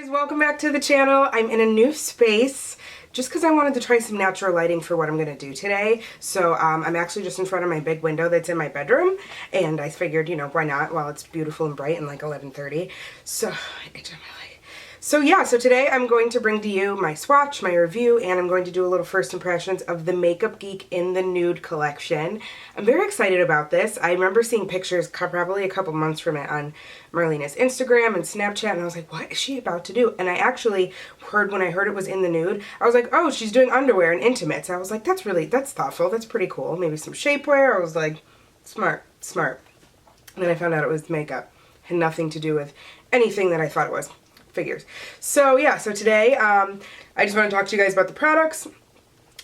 Guys, welcome back to the channel. I'm in a new space just because I wanted to try some natural lighting for what I'm going to do today. So I'm actually just in front of my big window that's in my bedroom, and I figured, you know, why not while it's beautiful and bright and like 11:30. So yeah, so today I'm going to bring to you my swatch, my review, and I'm going to do a little first impressions of the Makeup Geek in the Nude collection. I'm very excited about this. I remember seeing pictures probably a couple months from it on Marlena's Instagram and Snapchat, and I was like, what is she about to do? And I actually heard, when I heard it was in the nude, I was like, oh, she's doing underwear and intimates. I was like, that's thoughtful, that's pretty cool. Maybe some shapewear. I was like, smart. And then I found out it was makeup. Had nothing to do with anything that I thought it was. Figures. So yeah, so today I just want to talk to you guys about the products,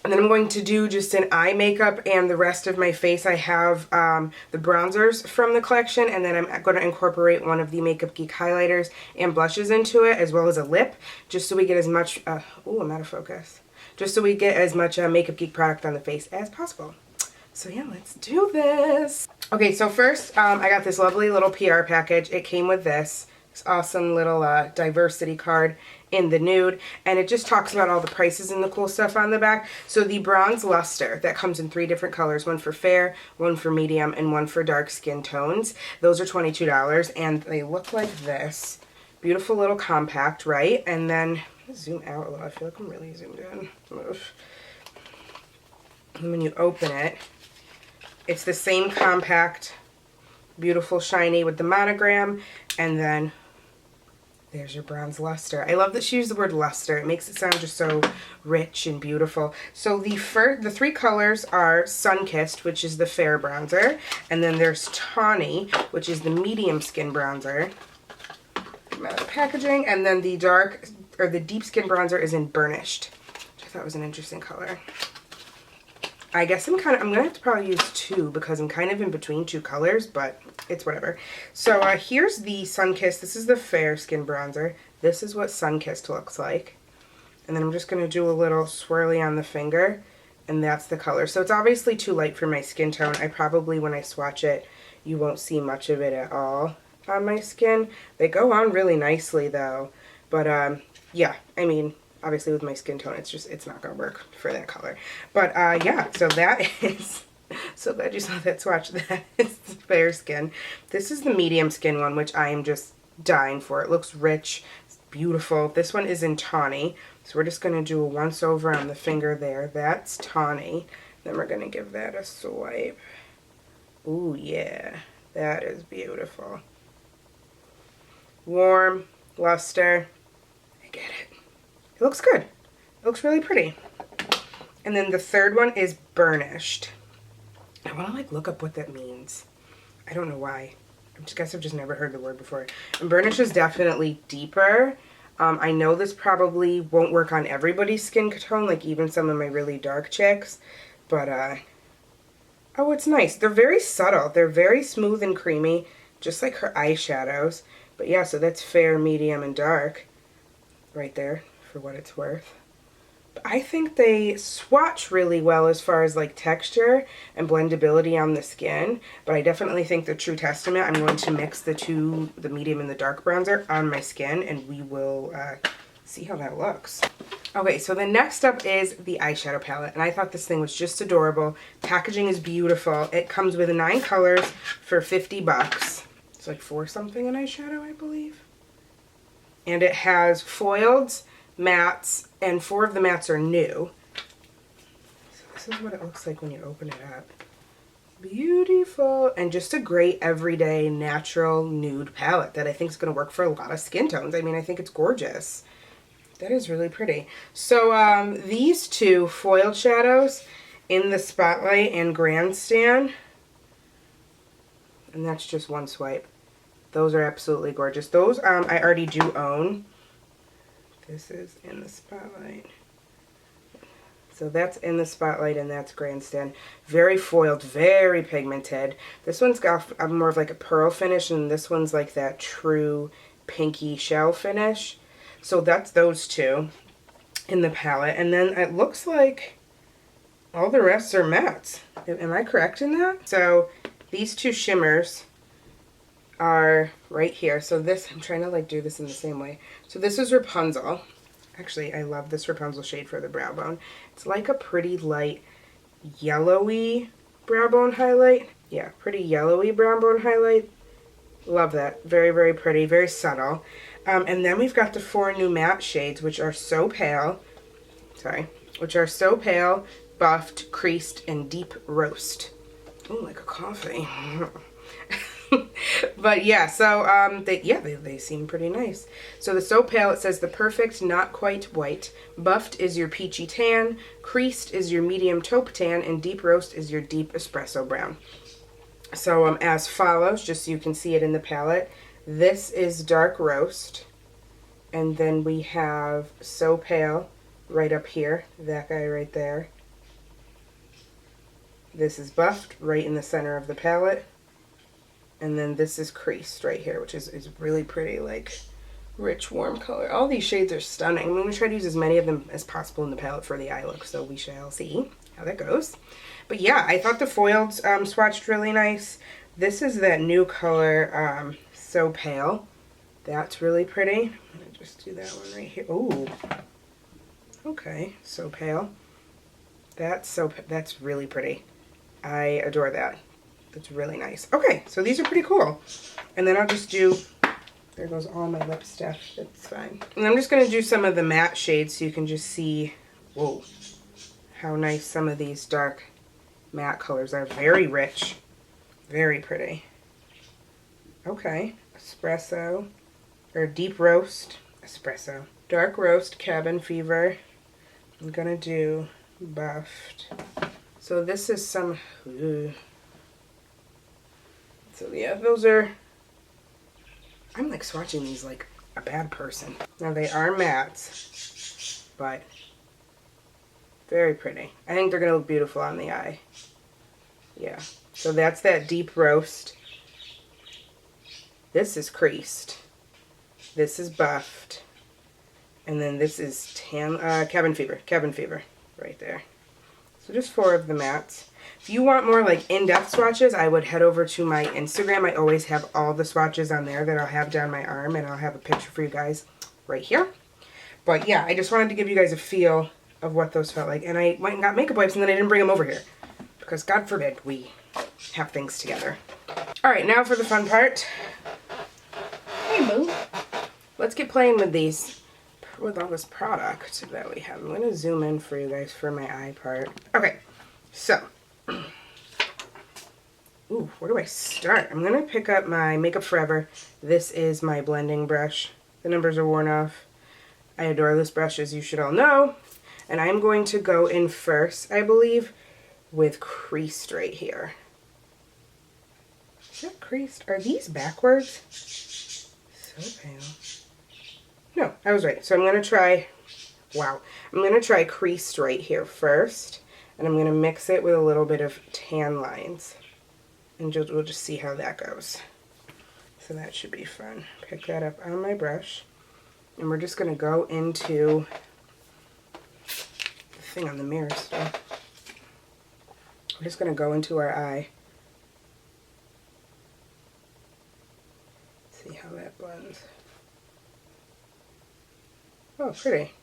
and then I'm going to do just an eye makeup, and the rest of my face I have the bronzers from the collection, and then I'm going to incorporate one of the Makeup Geek highlighters and blushes into it, as well as a lip, just so we get as much, ooh, I'm out of focus, just so we get as much Makeup Geek product on the face as possible. So yeah, let's do this. Okay, so first I got this lovely little PR package. It came with this awesome little diversity card in the nude, and it just talks about all the prices and the cool stuff on the back. So the Bronze Luster, that comes in 3 different colors, one for fair, one for medium, and one for dark skin tones. Those are $22, and they look like this. Beautiful little compact, right? And then, zoom out a little, I feel like I'm really zoomed in. Oof. And when you open it, it's the same compact, beautiful, shiny with the monogram, and then there's your Bronze Luster. I love that she used the word luster. It makes it sound just so rich and beautiful. So the 3 colors are Sun-Kissed, which is the fair bronzer, and then there's Tawny, which is the medium skin bronzer. Packaging, and then the dark, or the deep skin bronzer is in Burnished, which I thought was an interesting color. I guess I'm gonna have to probably use 2 because I'm kind of in between 2 colors, but it's whatever. So here's the Sun-Kissed. This is the fair skin bronzer. This is what Sun-Kissed looks like. And then I'm just gonna do a little swirly on the finger, and that's the color. So it's obviously too light for my skin tone. I probably, when I swatch it, you won't see much of it at all on my skin. They go on really nicely though. But yeah, I mean, obviously with my skin tone, it's not gonna work for that color. But yeah, so that is, so glad you saw that swatch. That is the fair skin. This is the medium skin one, which I am just dying for. It looks rich, it's beautiful. This one is in Tawny, so we're just gonna do a once over on the finger there. That's Tawny. Then we're gonna give that a swipe. Ooh yeah, that is beautiful. Warm, luster, I get it. It looks good. It looks really pretty. And then the third one is Burnished. I want to like look up what that means. I don't know why. I guess I've just never heard the word before. And Burnished is definitely deeper. I know this probably won't work on everybody's skin tone, like even some of my really dark chicks. But, oh, it's nice. They're very subtle. They're very smooth and creamy, just like her eyeshadows. But yeah, so that's fair, medium, and dark right there, for what it's worth. But I think they swatch really well as far as like texture and blendability on the skin, but I definitely think the true testament, I'm going to mix the 2, the medium and the dark bronzer on my skin, and we will see how that looks. Okay, so the next up is the eyeshadow palette, and I thought this thing was just adorable. Packaging is beautiful. It comes with 9 colors for $50. It's like 4 something an eyeshadow, I believe. And it has foiled, mattes, and 4 of the mattes are new. So this is what it looks like when you open it up. Beautiful. And just a great everyday natural nude palette that I think is going to work for a lot of skin tones. I mean, I think it's gorgeous. That is really pretty. So these 2 foiled shadows in the Spotlight and Grandstand, and that's just one swipe. Those are absolutely gorgeous. Those I already do own. This is in the Spotlight. So that's in the Spotlight and that's Grandstand. Very foiled, very pigmented. This one's got more of like a pearl finish, and this one's like that true pinky shell finish. So that's those 2 in the palette. And then it looks like all the rest are mattes. Am I correct in that? So these 2 shimmers are right here. So this, I'm trying to like do this in the same way. So this is Rapunzel. Actually, I love this Rapunzel shade for the brow bone. It's like a pretty light yellowy brow bone highlight. Yeah, pretty yellowy brow bone highlight. Love that. Very, very pretty. Very subtle. And then we've got the 4 new matte shades, which are So Pale. Sorry. Which are So Pale, Buffed, Creased, and Deep Roast. Oh, like a coffee. But yeah, so they seem pretty nice. So the So Pale, it says the perfect not quite white, buffed is your peachy tan, creased is your medium taupe tan, and deep roast is your deep espresso brown. So as follows, just so you can see it in the palette, this is dark roast, and then we have So Pale right up here, that guy right there. This is buffed right in the center of the palette. And then this is creased right here, which is really pretty, like, rich, warm color. All these shades are stunning. I'm going to try to use as many of them as possible in the palette for the eye look, so we shall see how that goes. But yeah, I thought the foiled swatched really nice. This is that new color, So Pale. That's really pretty. I'm going to just do that one right here. Ooh. Okay, So Pale. That's really pretty. I adore that. That's really nice. Okay, so these are pretty cool. And then I'll just do, there goes all my lip stuff. That's fine. And I'm just going to do some of the matte shades so you can just see, whoa, how nice some of these dark matte colors are. Very rich. Very pretty. Okay, espresso, or deep roast, espresso. Dark roast, cabin fever. I'm going to do buffed. So this is some, so yeah, those are, I'm like swatching these like a bad person. Now they are mattes, but very pretty. I think they're going to look beautiful on the eye. Yeah, so that's that deep roast. This is creased. This is buffed. And then this is cabin fever right there. So just 4 of the mattes. If you want more like in-depth swatches, I would head over to my Instagram. I always have all the swatches on there that I'll have down my arm, and I'll have a picture for you guys right here. But yeah, I just wanted to give you guys a feel of what those felt like. And I went and got makeup wipes, and then I didn't bring them over here because God forbid we have things together. All right, now for the fun part. Hey, boo. Let's get playing with these, with all this product that we have. I'm going to zoom in for you guys for my eye part. Okay, so. Ooh, where do I start? I'm going to pick up my Makeup Forever. This is my blending brush. The numbers are worn off. I adore this brush, as you should all know. And I'm going to go in first, I believe, with creased right here. Is that creased? Are these backwards? So pale. No, I was right. So I'm going to try, wow. I'm going to try creased right here first. And I'm going to mix it with a little bit of tan lines. And we'll just see how that goes. So that should be fun. Pick that up on my brush. And we're just going to go into the thing on the mirror still. We're just going to go into our eye. See how that blends. Oh, pretty.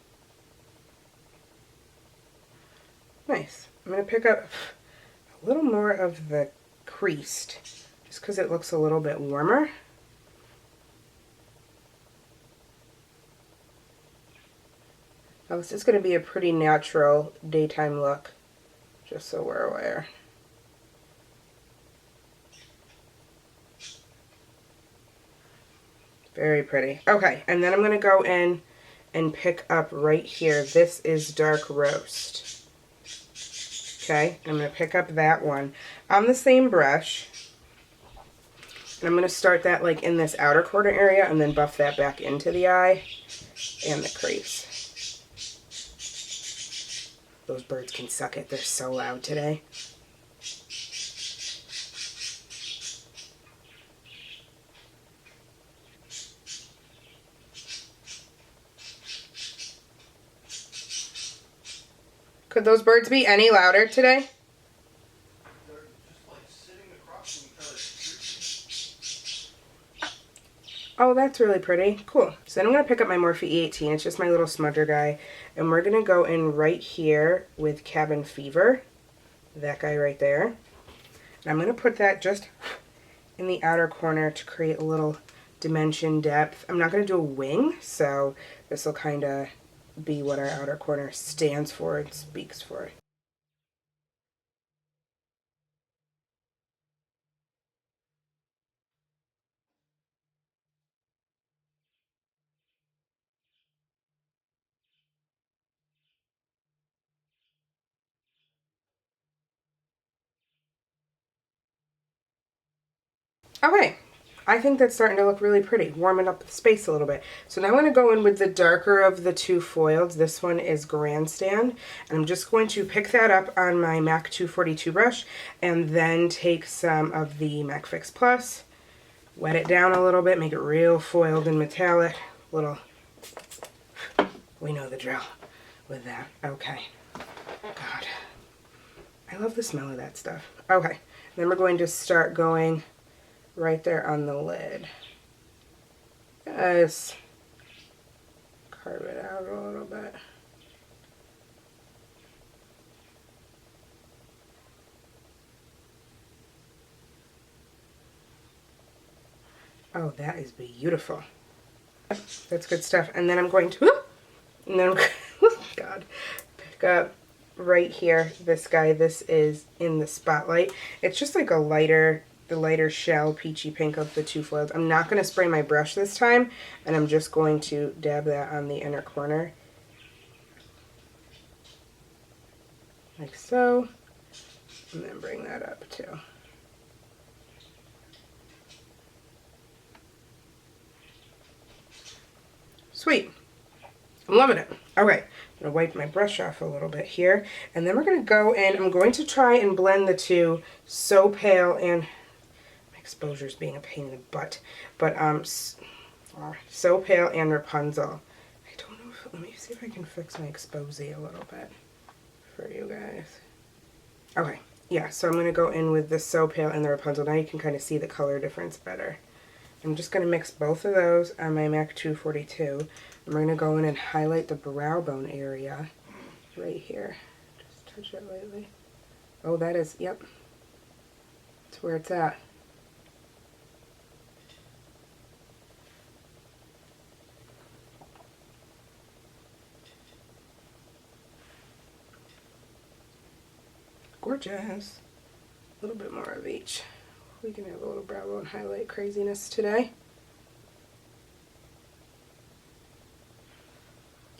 Nice. I'm going to pick up a little more of the creased, just because it looks a little bit warmer. Now this is going to be a pretty natural daytime look, just so we're aware. Very pretty. Okay, and then I'm going to go in and pick up right here. This is dark roast. Okay, I'm going to pick up that one on the same brush. And I'm going to start that like in this outer corner area and then buff that back into the eye and the crease. Those birds can suck it. They're so loud today. Could those birds be any louder today? They're just like sitting across from each other. that's really pretty. Cool. So then I'm going to pick up my Morphe E18. It's just my little smudger guy. And we're going to go in right here with Cabin Fever. That guy right there. And I'm going to put that just in the outer corner to create a little dimension depth. I'm not going to do a wing, so this will kind of be what our outer corner stands for and speaks for. Okay, I think that's starting to look really pretty, warming up the space a little bit. So now I'm going to go in with the darker of the two foils. This one is Grandstand, and I'm just going to pick that up on my MAC 242 brush and then take some of the MAC Fix Plus, wet it down a little bit, make it real foiled and metallic. Little, we know the drill with that. Okay, God, I love the smell of that stuff. Okay, then we're going to start going right there on the lid. Just carve it out a little bit. Oh, that is beautiful. That's good stuff. And then I'm going to, God, pick up right here this guy. This is in the Spotlight. It's just like a lighter, the lighter shell peachy pink of the two foils. I'm not going to spray my brush this time, and I'm just going to dab that on the inner corner. Like so. And then bring that up too. Sweet. I'm loving it. Okay, I'm going to wipe my brush off a little bit here, and then we're going to go in. I'm going to try and blend the two, So Pale and exposure's being a pain in the butt, but So Pale and Rapunzel. I don't know if, let me see if I can fix my exposé a little bit for you guys. Okay, yeah, so I'm going to go in with the So Pale and the Rapunzel. Now you can kind of see the color difference better. I'm just going to mix both of those on my MAC 242. And we're going to go in and highlight the brow bone area right here. Just touch it lightly. Oh, that is, yep, that's where it's at. Gorgeous. A little bit more of each. We can have a little brow bone highlight craziness today.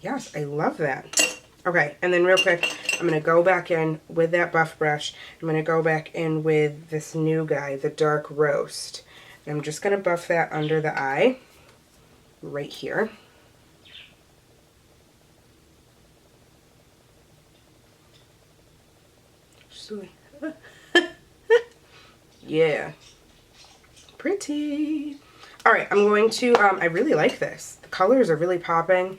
Yes, I love that. Okay, and then real quick, I'm going to go back in with that buff brush. I'm going to go back in with this new guy, the Dark Roast. And I'm just going to buff that under the eye, right here. Yeah. Pretty. Alright, I'm going to, I really like this. The colors are really popping.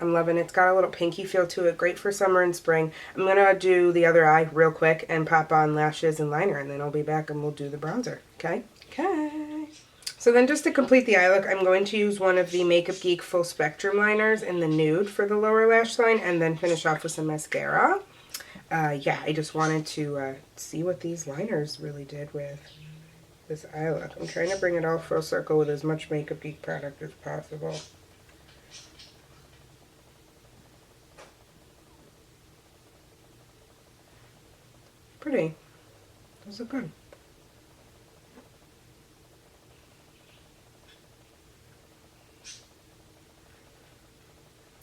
I'm loving it. It's got a little pinky feel to it. Great for summer and spring. I'm going to do the other eye real quick and pop on lashes and liner, and then I'll be back and we'll do the bronzer. Okay? Okay. So then just to complete the eye look, I'm going to use one of the Makeup Geek Full Spectrum liners in the Nude for the lower lash line, and then finish off with some mascara. Yeah, I just wanted to see what these liners really did with this eye look. I'm trying to bring it all full circle with as much Makeup Geek product as possible. Pretty. Those look good.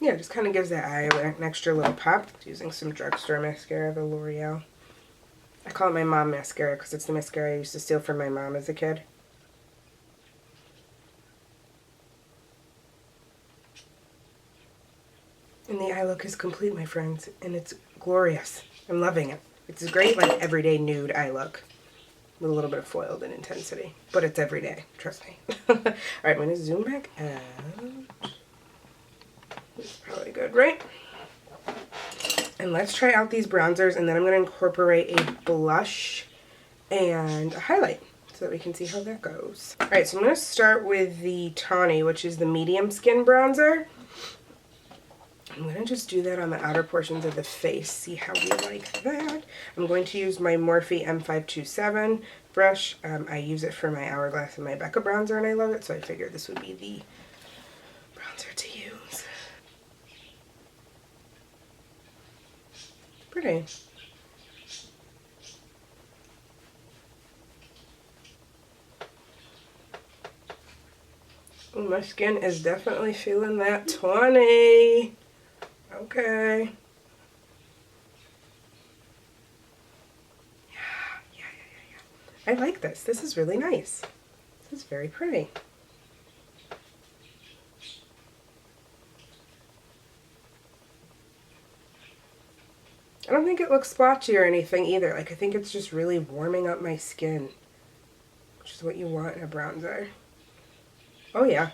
Yeah, it just kind of gives that eye an extra little pop. Using some drugstore mascara, the L'Oreal. I call it my mom mascara because it's the mascara I used to steal from my mom as a kid. And the eye look is complete, my friends, and it's glorious. I'm loving it. It's a great, like, everyday nude eye look with a little bit of foiled and intensity, but it's everyday, trust me. All right, I'm going to zoom back out. This is probably good, right? And let's try out these bronzers, and then I'm going to incorporate a blush and a highlight. so that we can see how that goes. Alright, so I'm going to start with the Tawny, which is the medium skin bronzer. I'm going to just do that on the outer portions of the face, see how we like that. I'm going to use my Morphe M527 brush. I use it for my Hourglass and my Becca bronzer, and I love it, so I figured this would be the bronzer to use. Pretty. Ooh, my skin is definitely feeling that 20. Okay. Yeah. I like this. This is really nice. This is very pretty. I don't think it looks splotchy or anything either. Like, I think it's just really warming up my skin, which is what you want in a bronzer. Oh yeah.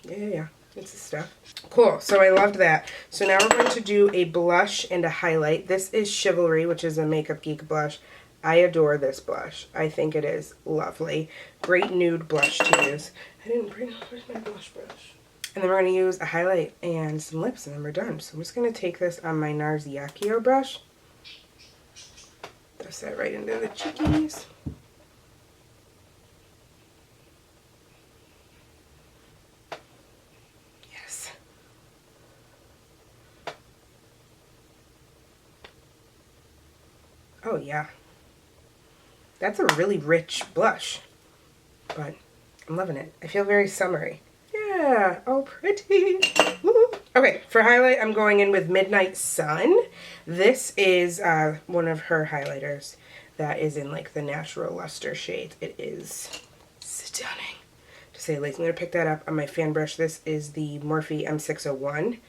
Yeah. It's the stuff. Cool. So I loved that. So now we're going to do a blush and a highlight. This is Chivalry, which is a Makeup Geek blush. I adore this blush. I think it is lovely. Great nude blush to use. I didn't bring, where's my blush brush? And then we're going to use a highlight and some lips, and then we're done. So I'm just going to take this on my NARS Yakio brush. Dust that right into the cheekies. Oh yeah, that's a really rich blush, but I'm loving it. I feel very summery. Yeah, oh pretty. Woo. Okay, for highlight, I'm going in with Midnight Sun. This is one of her highlighters that is in like the natural luster shade. It is stunning, to say the least. I'm going to pick that up on my fan brush. This is the Morphe M601. I'm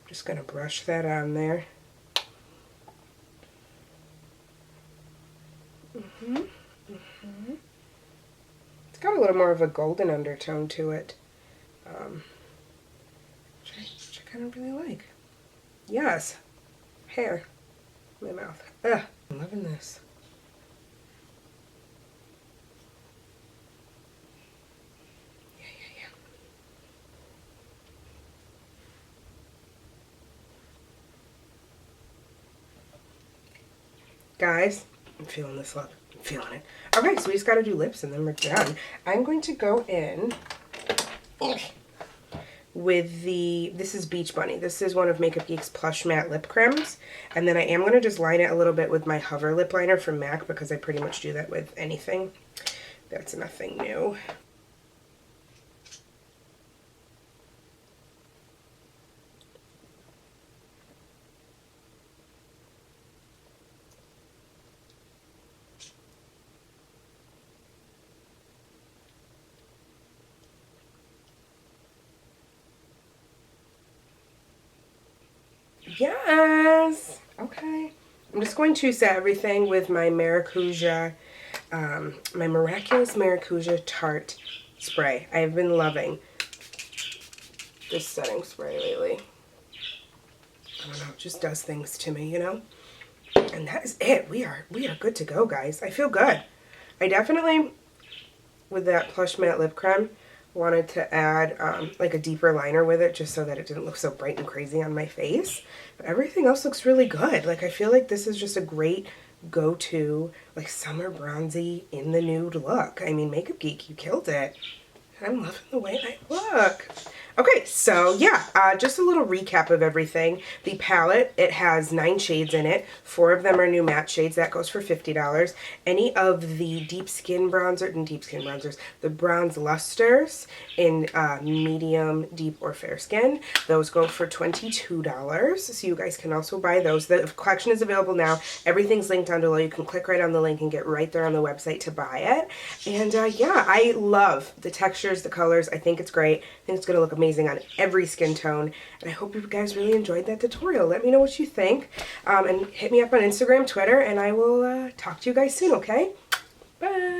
just going to brush that on there. It's got a little more of a golden undertone to it, which I kind of really like. Yes, hair, my mouth. Ugh, I'm loving this. Yeah. Guys, I'm feeling this look. I'm feeling it. Okay, so we just got to do lips and then we're done. I'm going to go in with this is Beach Bunny. This is one of Makeup Geek's Plush Matte Lip Creams. And then I am going to just line it a little bit with my Hover Lip Liner from MAC because I pretty much do that with anything. That's nothing new. Yes! Okay. I'm just going to set everything with my Maracuja, my Miraculous Maracuja Tarte spray. I have been loving this setting spray lately. I don't know, it just does things to me, you know? And that is it. We are good to go, guys. I feel good. I definitely, with that Plush Matte Lip Creme, wanted to add like a deeper liner with it just so that it didn't look so bright and crazy on my face. But everything else looks really good. Like, I feel like this is just a great go-to, like, summer bronzy in the nude look. I mean, Makeup Geek, you killed it. I'm loving the way I look. Okay, so yeah, just a little recap of everything. The palette, it has 9 shades in it. 4 of them are new matte shades. That goes for $50. Any of the deep skin bronzers, the bronze lusters in medium, deep, or fair skin, those go for $22. So you guys can also buy those. The collection is available now. Everything's linked down below. You can click right on the link and get right there on the website to buy it. And yeah, I love the textures, the colors. I think it's great. I think it's going to look amazing on every skin tone, and I hope you guys really enjoyed that tutorial. Let me know what you think, and hit me up on Instagram, Twitter, and I will talk to you guys soon, okay? Bye!